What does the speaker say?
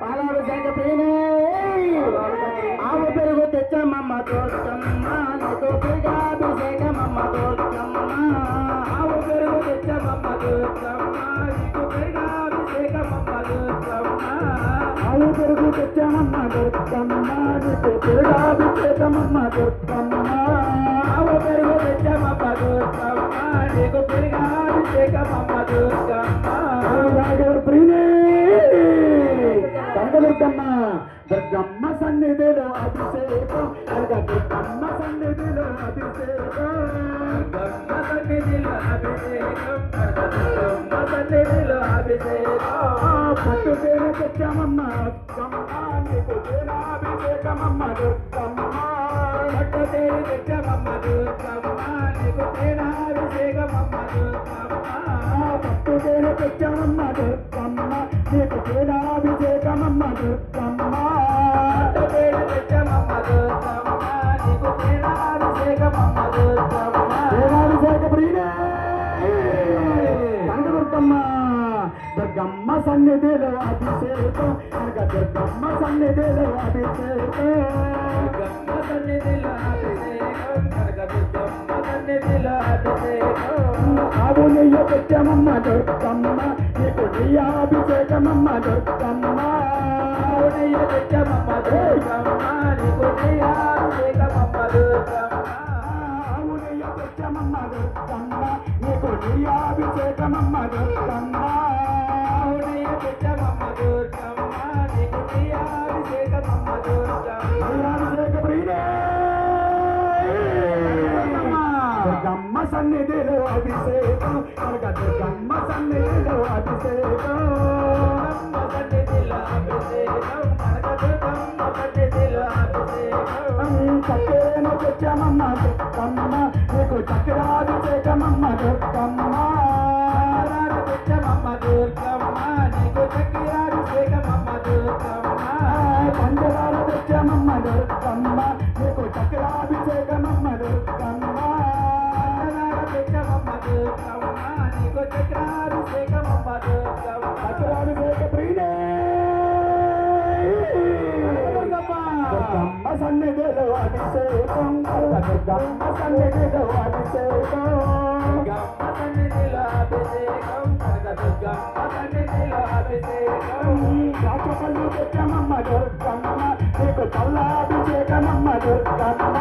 పాలాభిషేక ప్రియనే ఆవు పెరుగు తెచ్చమమ్మ దుర్గమ్మ నీకు పెరుగాభిషేకమమ్మ దుర్గమ్మ ఆవు పెరుగు తెచ్చమమ్మ దుర్గమ్మ నీకు పెరుగాభిషేకమమ్మ దుర్గమ్మ ఆవు పెరుగు తెచ్చమమ్మ దుర్గమ్మ నీకు పెరుగాభిషేకమమ్మ దుర్గమ్మ ఆవు పెరుగు తెచ్చమమ్మ దుర్గమ్మ నీకు పెరుగాభిషేకమమ్మ దుర్గమ్మ ప్రియనే దుర్గమ్మ దుర్గమ్మ సన్నిధిలో అభిషేకం దుర్గమ్మ సన్నిధిలో అభిషేకం దుర్గమ్మ సన్నిధిలో అభిషేకం దుర్గమ్మ సన్నిధిలో అభిషేకం పట్టు పేరు తెచ్చామమ్మ దుర్గమ్మ నీకు పేరాభిషేకమమ్మ దుర్గమ్మ పట్టు పేరు తెచ్చామమ్మ దుర్గమ్మ నీకు పేరాభిషేకమమ్మ దుర్గమ్మ పట్టు పేరు తెచ్చామమ్మ దుర్గమ్మ నీకు పేరాభిషేకమమ్మ దుర్గమ్మ పేరు తెచ్చమమ్మ దుర్గమ్మ నీకు పేరాభిషేకమమ్మ దుర్గమ్మ పేరాభిషేక ప్రియనే దుర్గమ్మ దుర్గమ్మ సన్నిధిలో అభిషేకం దుర్గమ్మ సన్నిధిలో అభిషేకం దుర్గమ్మ సన్నిధిలో అభిషేకం దుర్గమ్మ సన్నిధిలో అభిషేకం ఆవు నెయ్యి తెచ్చమమ్మ దుర్గమ్మ నీకు నెయ్యాభిషేకమమ్మ దుర్గమ్మ ఆవు నెయ్యి తెచ్చమమ్మ దుర్గమ్మ నీకు నెయ్యాభిషేకమమ్మ దుర్గమ్మ ఆవు నెయ్యి తెచ్చమమ్మ దుర్గమ్మ నీకు నెయ్యాభిషేకమమ్మ దుర్గమ్మ ఆవు నెయ్యి తెచ్చమమ్మ దుర్గమ్మ నీకు నెయ్యాభిషేకమమ్మ దుర్గమ్మ నెయ్యాభిషేక ప్రియనే దుర్గమ్మ సన్నిధిలో అభిషేకం దుర్గమ్మ సన్నిధిలో అభిషేకం దుర్గమ్మ సన్నిధిలో అభిషేకం దుర్గమ్మ సన్నిధిలో అభిషేకం చక్కెరను తెచ్చమమ్మ దుర్గమ్మ నీకు చక్రాభిషేకమమ్మ దుర్గమ్మ తెచ్చమమ్మ దుర్గమ్మ నీకు చక్రాభిషేకమమ్మ దుర్గమ్మ పంచదార తెచ్చమమ్మ దుర్గమ్మ నీకు చక్రాభిషేకమమ్మ దుర్గమ్మ తెచ్చమమ్మ దుర్గమ్మ నీకు చక్రాభిషేకమమ్మ దుర్గమ్మ చక్రాభిషేక ప్రియనే దుర్గమ్మ సన్నిధిలో అభిషేకం దుర్గమ్మ సన్నిధిలో అభిషేకం దుర్గమ్మ సన్నిధిలో అభిషేకం దుర్గమ్మ సన్నిధిలో అభిషేకం రాచపల్లి తెచ్చమమ్మ దుర్గమ్మ నీకు చల్లాభిషేకమమ్మ దుర్గమ్మ